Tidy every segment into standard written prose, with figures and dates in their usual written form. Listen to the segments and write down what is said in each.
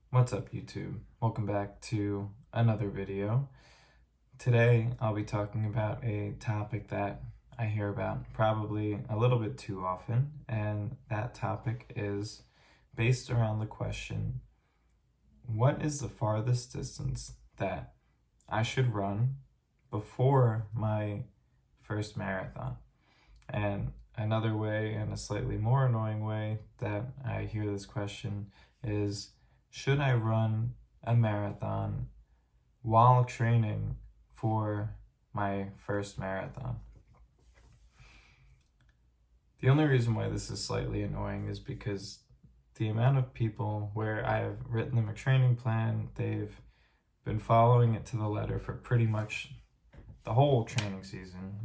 What's up, YouTube? Welcome back to another video. Today I'll be talking about a topic that I hear about probably a little bit too often, and that topic is based around the question, what is the farthest distance that I should run before my first marathon? And another way, and a slightly more annoying way that I hear this question is, should I run a marathon while training for my first marathon? The only reason why this is slightly annoying is because the amount of people where I've written them a training plan, they've been following it to the letter for pretty much the whole training season,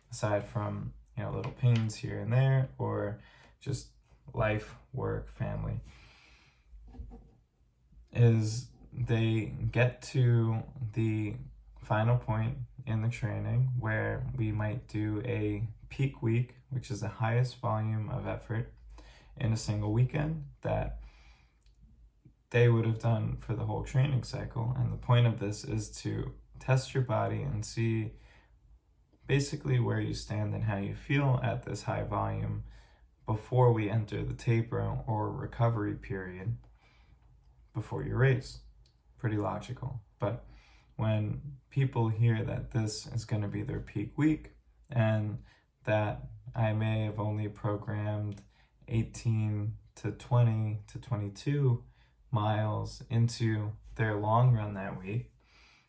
aside from, little pains here and there, or just life, work, family, is they get to the final point in the training where we might do a peak week, which is the highest volume of effort in a single weekend that they would have done for the whole training cycle. And the point of this is to test your body and see basically where you stand and how you feel at this high volume before we enter the taper or recovery period before your race. Pretty logical. But when people hear that this is going to be their peak week and that I may have only programmed 18 to 20 to 22 miles into their long run that week,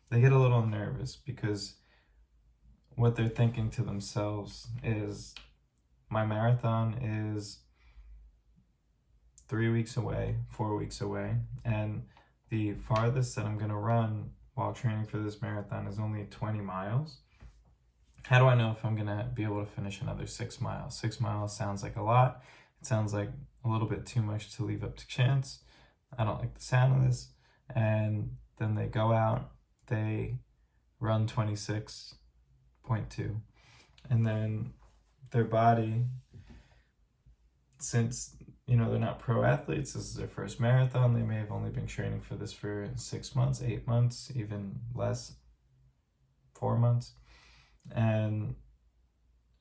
they get a little nervous because what they're thinking to themselves is, my marathon is 3 weeks away, 4 weeks away, and the farthest that I'm going to run while training for this marathon is only 20 miles. How do I know if I'm going to be able to finish another 6 miles? 6 miles sounds like a lot. It sounds like a little bit too much to leave up to chance. I don't like the sound of this. And then they go out, they run 26.2, and then their body, since they're not pro athletes, this is their first marathon, they may have only been training for this for 6 months, 8 months, even less, 4 months, and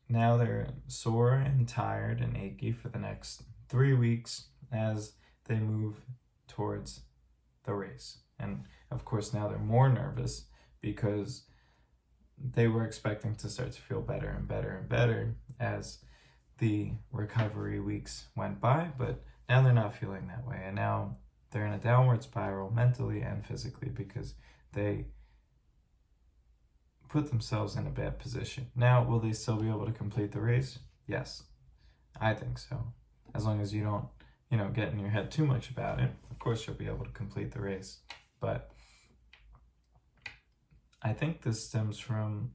now they're sore and tired and achy for the next 3 weeks as they move towards the race. And of course now they're more nervous because they were expecting to start to feel better and better and better as the recovery weeks went by, but now they're not feeling that way, and now they're in a downward spiral mentally and physically because they put themselves in a bad position. Now, will they still be able to complete the race? Yes, I think so. As long as you don't, get in your head too much about it, of course you'll be able to complete the race. But I think this stems from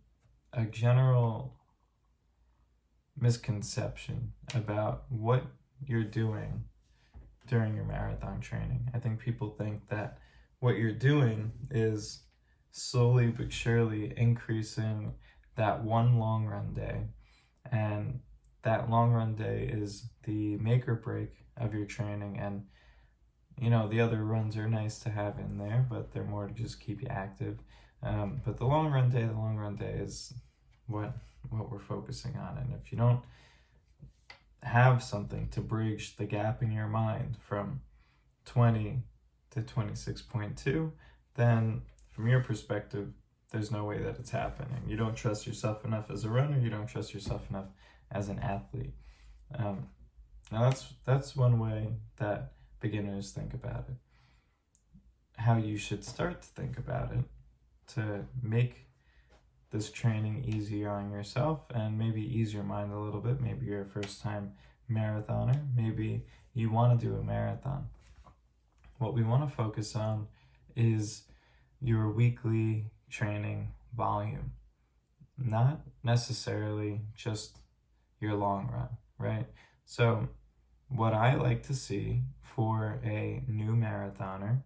a general misconception about what you're doing during your marathon training. I think people think that what you're doing is slowly but surely increasing that one long run day, and that long run day is the make or break of your training. And the other runs are nice to have in there, but they're more to just keep you active. But the long run day is what we're focusing on. And if you don't have something to bridge the gap in your mind from 20 to 26.2, then from your perspective, there's no way that it's happening. You don't trust yourself enough as a runner, you don't trust yourself enough as an athlete. Now that's one way that beginners think about it. How you should start to think about it to make this training easier on yourself and maybe ease your mind a little bit. Maybe you're a first-time marathoner. Maybe you want to do a marathon. What we want to focus on is your weekly training volume, not necessarily just your long run, right? So what I like to see for a new marathoner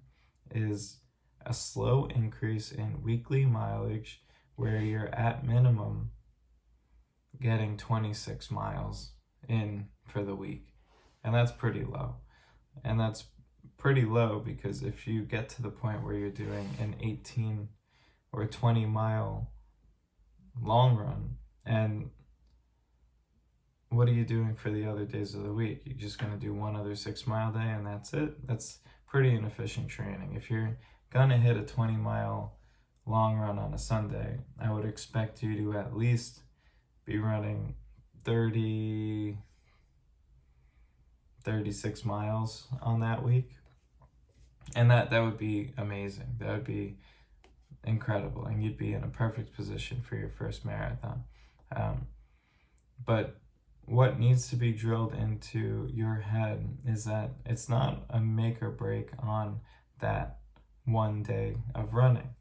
is a slow increase in weekly mileage where you're at minimum getting 26 miles in for the week. And that's pretty low. And that's pretty low, because if you get to the point where you're doing an 18 or 20 mile long run, and what are you doing for the other days of the week? You're just going to do one other 6 mile day and that's it? That's pretty inefficient training. If you're going to hit a 20 mile long run on a Sunday, I would expect you to at least be running 36 miles on that week. And that would be amazing. That would be incredible. And you'd be in a perfect position for your first marathon. But what needs to be drilled into your head is that it's not a make or break on that one day of running.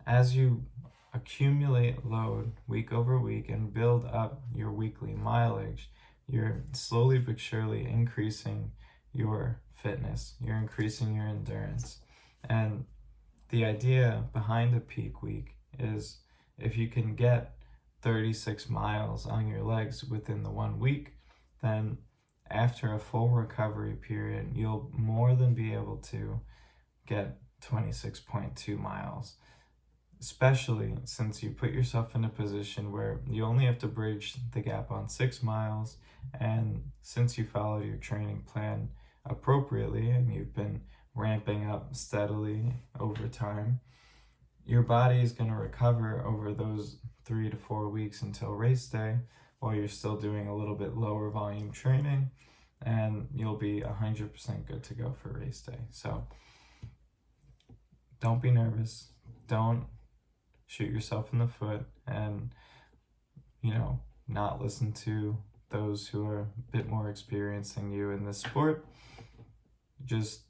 As you accumulate load week over week and build up your weekly mileage, you're slowly but surely increasing your fitness, you're increasing your endurance. And the idea behind a peak week is if you can get 36 miles on your legs within the 1 week, then after a full recovery period, you'll more than be able to get 26.2 miles. Especially since you put yourself in a position where you only have to bridge the gap on 6 miles, and since you followed your training plan appropriately and you've been ramping up steadily over time, your body is going to recover over those 3 to 4 weeks until race day, while you're still doing a little bit lower volume training, and you'll be 100% good to go for race day. So don't be nervous. Don't shoot yourself in the foot and, not listen to those who are a bit more experienced than you in this sport. Just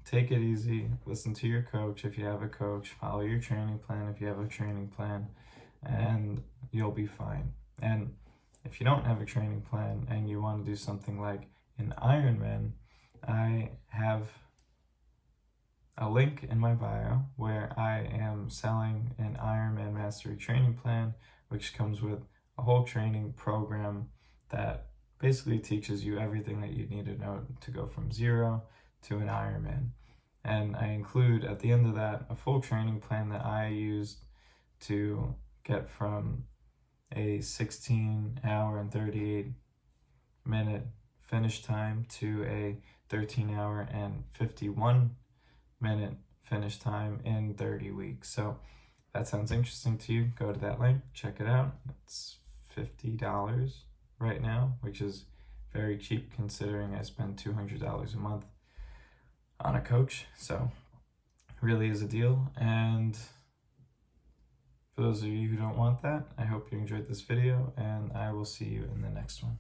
take it easy. Listen to your coach if you have a coach. Follow your training plan if you have a training plan, and you'll be fine. And if you don't have a training plan and you want to do something like an Ironman, I have a link in my bio where I am selling an Ironman Mastery training plan, which comes with a whole training program that basically teaches you everything that you need to know to go from 0 to an Ironman. And I include at the end of that a full training plan that I used to get from a 16-hour and 38-minute finish time to a 13-hour and 51-minute finish time in 30 weeks. So if that sounds interesting to you, go to that link, check it out. It's $50 right now, which is very cheap considering I spend $200 a month on a coach. So it really is a deal. And for those of you who don't want that, I hope you enjoyed this video, and I will see you in the next one.